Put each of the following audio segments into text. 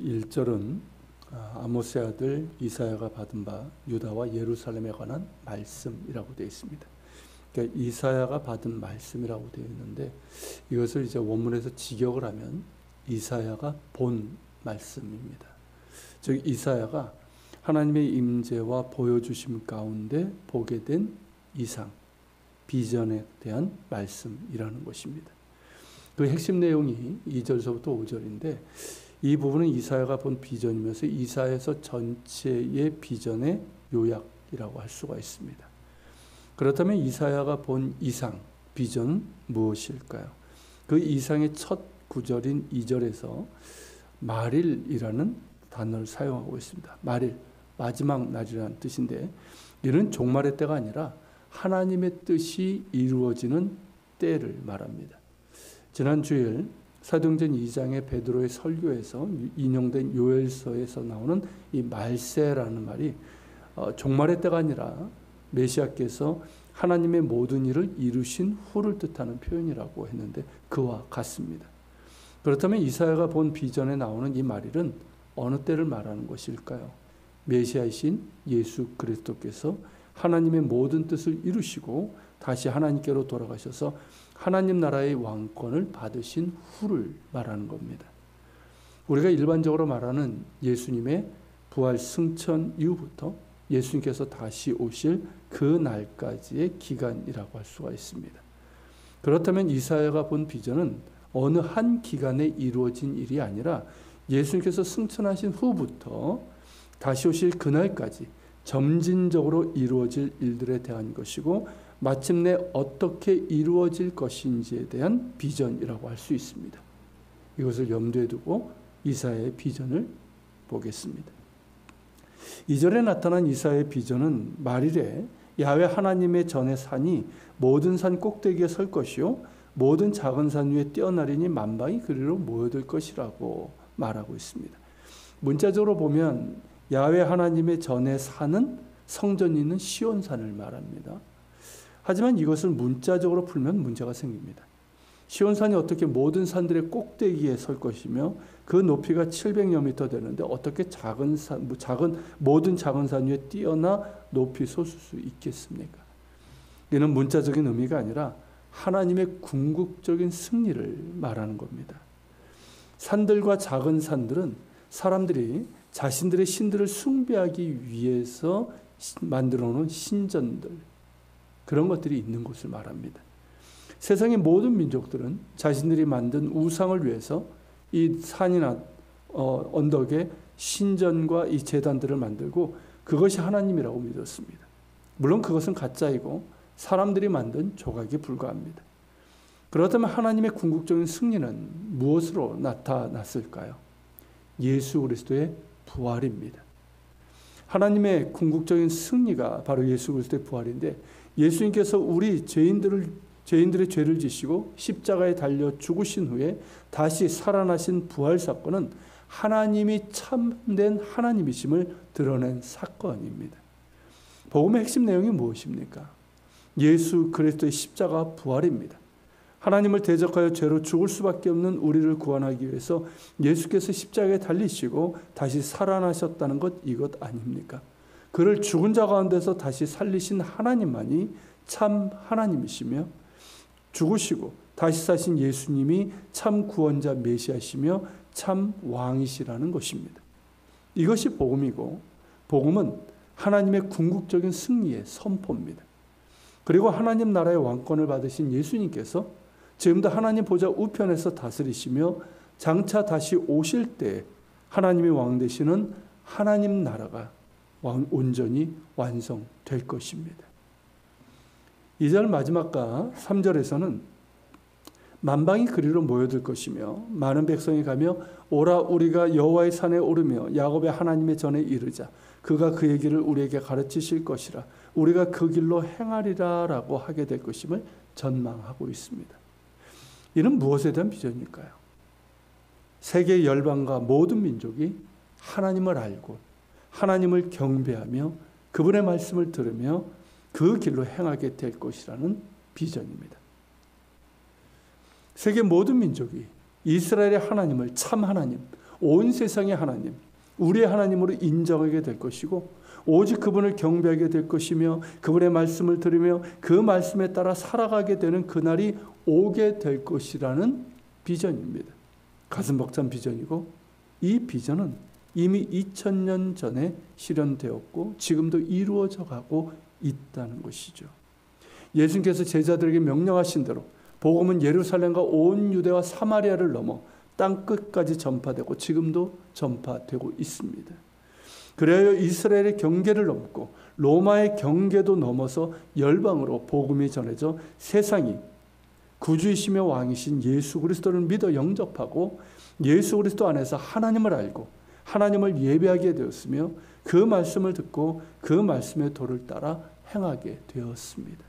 1절은 아모스의 아들 이사야가 받은 바 유다와 예루살렘에 관한 말씀이라고 되어 있습니다. 그러니까 이사야가 받은 말씀이라고 되어 있는데 이것을 이제 원문에서 직역을 하면 이사야가 본 말씀입니다. 즉 이사야가 하나님의 임재와 보여주심 가운데 보게 된 이상, 비전에 대한 말씀이라는 것입니다. 그 핵심 내용이 2절서부터 5절인데 이 부분은 이사야가 본 비전이면서 이사야서 전체의 비전의 요약이라고 할 수가 있습니다. 그렇다면 이사야가 본 이상, 비전은 무엇일까요? 그 이상의 첫 구절인 2절에서 말일이라는 단어를 사용하고 있습니다. 말일, 마지막 날이라는 뜻인데 이는 종말의 때가 아니라 하나님의 뜻이 이루어지는 때를 말합니다. 지난 주일 사도행전 2장의 베드로의 설교에서 인용된 요엘서에서 나오는 이 말세라는 말이 종말의 때가 아니라 메시아께서 하나님의 모든 일을 이루신 후를 뜻하는 표현이라고 했는데 그와 같습니다. 그렇다면 이사야가 본 비전에 나오는 이 말일은 어느 때를 말하는 것일까요? 메시아이신 예수 그리스도께서 하나님의 모든 뜻을 이루시고 다시 하나님께로 돌아가셔서 하나님 나라의 왕권을 받으신 후를 말하는 겁니다. 우리가 일반적으로 말하는 예수님의 부활 승천 이후부터 예수님께서 다시 오실 그 날까지의 기간이라고 할 수가 있습니다. 그렇다면 이사야가 본 비전은 어느 한 기간에 이루어진 일이 아니라 예수님께서 승천하신 후부터 다시 오실 그날까지 점진적으로 이루어질 일들에 대한 것이고 마침내 어떻게 이루어질 것인지에 대한 비전이라고 할 수 있습니다. 이것을 염두에 두고 이사야의 비전을 보겠습니다. 2절에 나타난 이사야의 비전은 말일에 야훼 하나님의 전의 산이 모든 산 꼭대기에 설 것이요 모든 작은 산 위에 뛰어나리니 만방이 그리로 모여들 것이라고 말하고 있습니다. 문자적으로 보면 야훼 하나님의 전의 산은 성전이 있는 시온산을 말합니다. 하지만 이것을 문자적으로 풀면 문제가 생깁니다. 시온산이 어떻게 모든 산들의 꼭대기에 설 것이며 그 높이가 700여 미터 되는데 어떻게 모든 작은 산 위에 뛰어나 높이 솟을 수 있겠습니까? 이는 문자적인 의미가 아니라 하나님의 궁극적인 승리를 말하는 겁니다. 산들과 작은 산들은 사람들이 자신들의 신들을 숭배하기 위해서 만들어 놓은 신전들, 그런 것들이 있는 곳을 말합니다. 세상의 모든 민족들은 자신들이 만든 우상을 위해서 이 산이나 언덕에 신전과 이 제단들을 만들고 그것이 하나님이라고 믿었습니다. 물론 그것은 가짜이고 사람들이 만든 조각에 불과합니다. 그렇다면 하나님의 궁극적인 승리는 무엇으로 나타났을까요? 예수 그리스도의 부활입니다. 하나님의 궁극적인 승리가 바로 예수 그리스도의 부활인데 예수님께서 우리 죄인들의 죄를 지시고 십자가에 달려 죽으신 후에 다시 살아나신 부활 사건은 하나님이 참된 하나님이심을 드러낸 사건입니다. 복음의 핵심 내용이 무엇입니까? 예수 그리스도의 십자가 부활입니다. 하나님을 대적하여 죄로 죽을 수밖에 없는 우리를 구원하기 위해서 예수께서 십자가에 달리시고 다시 살아나셨다는 것 이것 아닙니까? 그를 죽은 자 가운데서 다시 살리신 하나님만이 참 하나님이시며 죽으시고 다시 사신 예수님이 참 구원자 메시아시며 참 왕이시라는 것입니다. 이것이 복음이고 복음은 하나님의 궁극적인 승리의 선포입니다. 그리고 하나님 나라의 왕권을 받으신 예수님께서 지금도 하나님 보좌 우편에서 다스리시며 장차 다시 오실 때 하나님의 왕 되시는 하나님 나라가 온전히 완성될 것입니다. 2절 마지막과 3절에서는 만방이 그리로 모여들 것이며 많은 백성이 가며 오라 우리가 여호와의 산에 오르며 야곱의 하나님의 전에 이르자 그가 그의 길을 우리에게 가르치실 것이라 우리가 그 길로 행하리라 라고 하게 될 것임을 전망하고 있습니다. 이는 무엇에 대한 비전일까요? 세계 열방과 모든 민족이 하나님을 알고 하나님을 경배하며 그분의 말씀을 들으며 그 길로 행하게 될 것이라는 비전입니다. 세계 모든 민족이 이스라엘의 하나님을 참 하나님, 온 세상의 하나님, 우리의 하나님으로 인정하게 될 것이고 오직 그분을 경배하게 될 것이며 그분의 말씀을 들으며 그 말씀에 따라 살아가게 되는 그날이 오게 될 것이라는 비전입니다. 가슴 벅찬 비전이고 이 비전은 이미 2000년 전에 실현되었고 지금도 이루어져 가고 있다는 것이죠. 예수님께서 제자들에게 명령하신 대로 복음은 예루살렘과 온 유대와 사마리아를 넘어 땅끝까지 전파되고 지금도 전파되고 있습니다. 그래야 이스라엘의 경계를 넘고 로마의 경계도 넘어서 열방으로 복음이 전해져 세상이 구주이시며 왕이신 예수 그리스도를 믿어 영접하고 예수 그리스도 안에서 하나님을 알고 하나님을 예배하게 되었으며 그 말씀을 듣고 그 말씀의 도를 따라 행하게 되었습니다.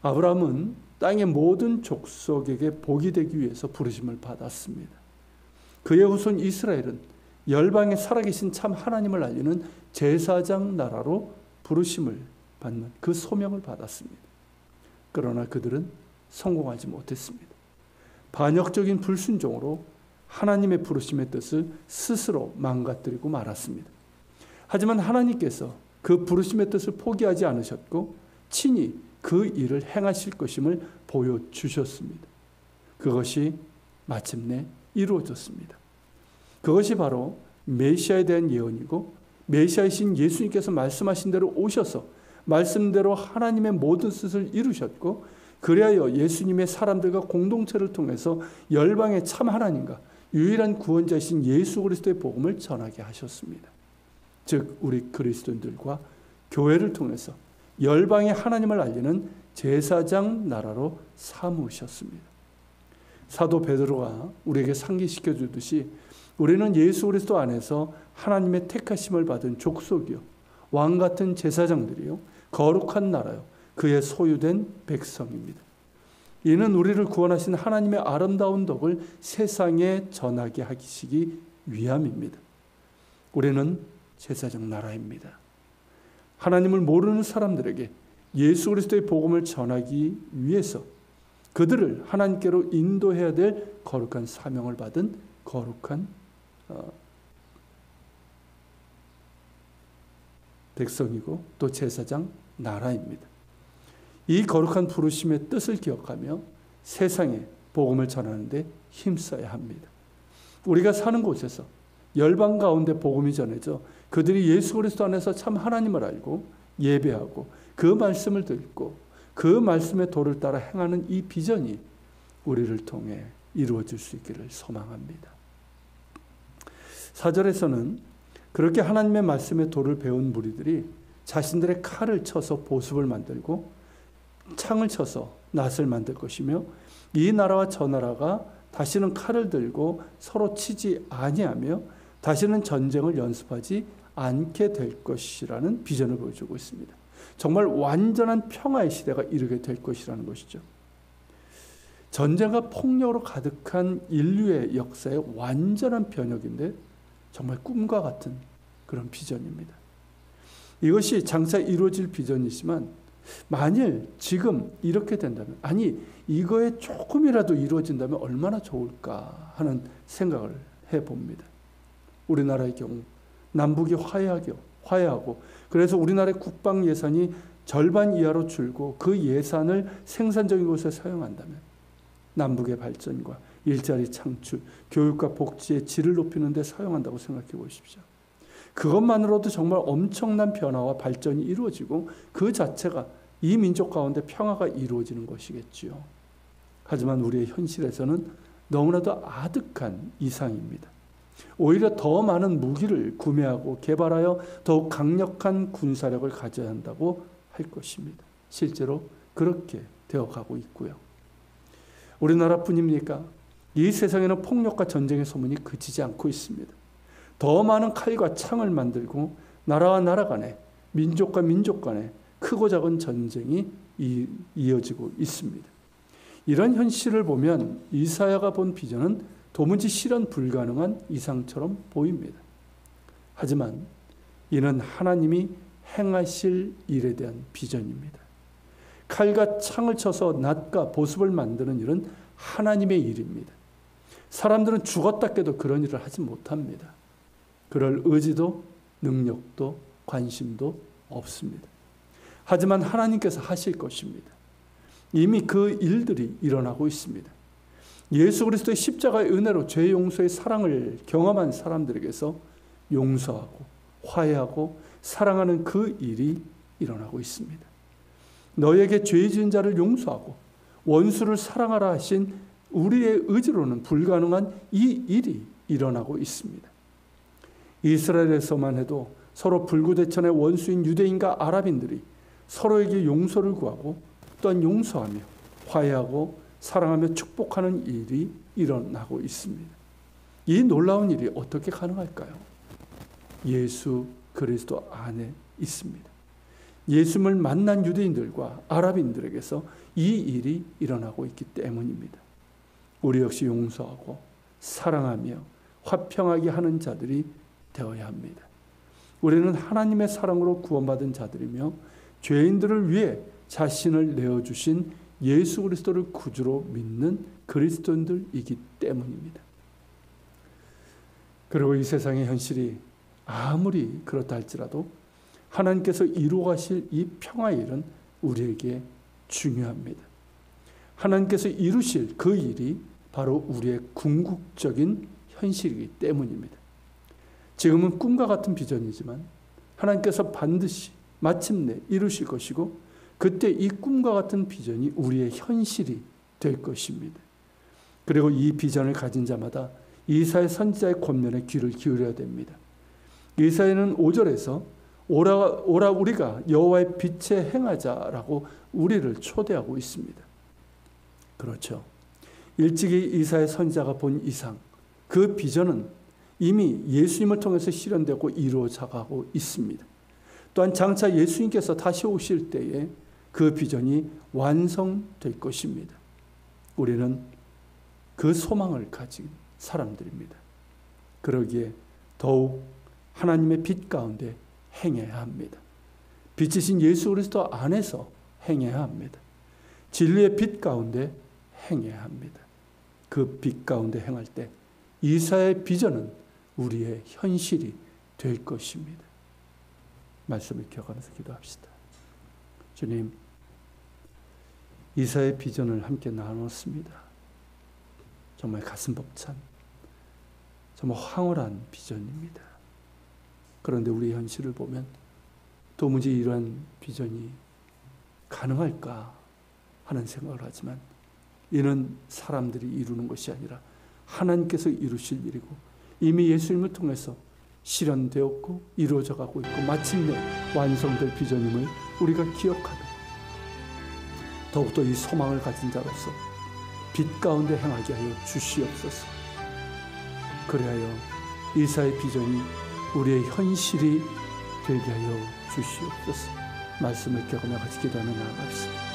아브라함은 땅의 모든 족속에게 복이 되기 위해서 부르심을 받았습니다. 그의 후손 이스라엘은 열방에 살아계신 참 하나님을 알리는 제사장 나라로 부르심을 받는 그 소명을 받았습니다. 그러나 그들은 성공하지 못했습니다. 반역적인 불순종으로 하나님의 부르심의 뜻을 스스로 망가뜨리고 말았습니다. 하지만 하나님께서 그 부르심의 뜻을 포기하지 않으셨고 친히 그 일을 행하실 것임을 보여주셨습니다. 그것이 마침내 이루어졌습니다. 그것이 바로 메시아에 대한 예언이고 메시아이신 예수님께서 말씀하신 대로 오셔서 말씀대로 하나님의 모든 뜻을 이루셨고 그리하여 예수님의 사람들과 공동체를 통해서 열방의 참 하나님과 유일한 구원자이신 예수 그리스도의 복음을 전하게 하셨습니다. 즉 우리 그리스도인들과 교회를 통해서 열방의 하나님을 알리는 제사장 나라로 삼으셨습니다. 사도 베드로가 우리에게 상기시켜 주듯이 우리는 예수 그리스도 안에서 하나님의 택하심을 받은 족속이요 왕 같은 제사장들이요 거룩한 나라요 그의 소유된 백성입니다. 이는 우리를 구원하신 하나님의 아름다운 덕을 세상에 전하게 하시기 위함입니다. 우리는 제사장 나라입니다. 하나님을 모르는 사람들에게 예수 그리스도의 복음을 전하기 위해서 그들을 하나님께로 인도해야 될 거룩한 사명을 받은 거룩한 백성이고 또 제사장 나라입니다. 이 거룩한 부르심의 뜻을 기억하며 세상에 복음을 전하는 데 힘써야 합니다. 우리가 사는 곳에서 열방 가운데 복음이 전해져 그들이 예수 그리스도 안에서 참 하나님을 알고 예배하고 그 말씀을 듣고 그 말씀의 도를 따라 행하는 이 비전이 우리를 통해 이루어질 수 있기를 소망합니다. 4절에서는 그렇게 하나님의 말씀의 도를 배운 무리들이 자신들의 칼을 쳐서 보습을 만들고 창을 쳐서 낫을 만들 것이며 이 나라와 저 나라가 다시는 칼을 들고 서로 치지 아니하며 다시는 전쟁을 연습하지 않게 될 것이라는 비전을 보여주고 있습니다. 정말 완전한 평화의 시대가 이르게 될 것이라는 것이죠. 전쟁과 폭력으로 가득한 인류의 역사의 완전한 변혁인데 정말 꿈과 같은 그런 비전입니다. 이것이 장차 이루어질 비전이지만 만일 지금 이렇게 된다면 아니 이거에 조금이라도 이루어진다면 얼마나 좋을까 하는 생각을 해봅니다. 우리나라의 경우 남북이 화해하고 그래서 우리나라의 국방 예산이 절반 이하로 줄고 그 예산을 생산적인 곳에 사용한다면 남북의 발전과 일자리 창출, 교육과 복지의 질을 높이는 데 사용한다고 생각해 보십시오. 그것만으로도 정말 엄청난 변화와 발전이 이루어지고 그 자체가 이 민족 가운데 평화가 이루어지는 것이겠지요. 하지만 우리의 현실에서는 너무나도 아득한 이상입니다. 오히려 더 많은 무기를 구매하고 개발하여 더욱 강력한 군사력을 가져야 한다고 할 것입니다. 실제로 그렇게 되어가고 있고요. 우리나라뿐입니까? 이 세상에는 폭력과 전쟁의 소문이 그치지 않고 있습니다. 더 많은 칼과 창을 만들고 나라와 나라 간에 민족과 민족 간에 크고 작은 전쟁이 이어지고 있습니다. 이런 현실을 보면 이사야가 본 비전은 도무지 실현 불가능한 이상처럼 보입니다. 하지만 이는 하나님이 행하실 일에 대한 비전입니다. 칼과 창을 쳐서 낫과 보습을 만드는 일은 하나님의 일입니다. 사람들은 죽었다 깨도 그런 일을 하지 못합니다. 그럴 의지도 능력도 관심도 없습니다. 하지만 하나님께서 하실 것입니다. 이미 그 일들이 일어나고 있습니다. 예수 그리스도의 십자가의 은혜로 죄 용서의 사랑을 경험한 사람들에게서 용서하고 화해하고 사랑하는 그 일이 일어나고 있습니다. 너에게 죄 지은 자를 용서하고 원수를 사랑하라 하신 우리의 의지로는 불가능한 이 일이 일어나고 있습니다. 이스라엘에서만 해도 서로 불구대천의 원수인 유대인과 아랍인들이 서로에게 용서를 구하고 또한 용서하며 화해하고 사랑하며 축복하는 일이 일어나고 있습니다. 이 놀라운 일이 어떻게 가능할까요? 예수 그리스도 안에 있습니다. 예수님을 만난 유대인들과 아랍인들에게서 이 일이 일어나고 있기 때문입니다. 우리 역시 용서하고 사랑하며 화평하게 하는 자들이 되어야 합니다. 우리는 하나님의 사랑으로 구원받은 자들이며 죄인들을 위해 자신을 내어주신 예수 그리스도를 구주로 믿는 그리스도인들이기 때문입니다. 그리고 이 세상의 현실이 아무리 그렇다 할지라도 하나님께서 이루어 가실 이 평화의 일은 우리에게 중요합니다. 하나님께서 이루실 그 일이 바로 우리의 궁극적인 현실이기 때문입니다. 지금은 꿈과 같은 비전이지만 하나님께서 반드시 마침내 이루실 것이고 그때 이 꿈과 같은 비전이 우리의 현실이 될 것입니다. 그리고 이 비전을 가진 자마다 이사야 선지자의 권면에 귀를 기울여야 됩니다. 이사야는 5절에서 오라 우리가 여호와의 빛에 행하자라고 우리를 초대하고 있습니다. 그렇죠. 일찍이 이사야 선지자가 본 이상 그 비전은 이미 예수님을 통해서 실현되고 이루어져 가고 있습니다. 또한 장차 예수님께서 다시 오실 때에 그 비전이 완성될 것입니다. 우리는 그 소망을 가진 사람들입니다. 그러기에 더욱 하나님의 빛 가운데 행해야 합니다. 빛이신 예수 그리스도 안에서 행해야 합니다. 진리의 빛 가운데 행해야 합니다. 그 빛 가운데 행할 때 이사야의 비전은 우리의 현실이 될 것입니다. 말씀을 기억하면서 기도합시다. 주님, 이사야의 비전을 함께 나눴습니다. 정말 가슴 벅찬, 정말 황홀한 비전입니다. 그런데 우리 현실을 보면 도무지 이러한 비전이 가능할까 하는 생각을 하지만 이는 사람들이 이루는 것이 아니라 하나님께서 이루실 일이고 이미 예수님을 통해서 실현되었고 이루어져 가고 있고 마침내 완성될 비전임을 우리가 기억하며 더욱더 이 소망을 가진 자로서 빛 가운데 행하게 하여 주시옵소서. 그리하여 이사야의 비전이 우리의 현실이 되게 하여 주시옵소서. 말씀을 기억하며 같이 기도하며 나아갑시다.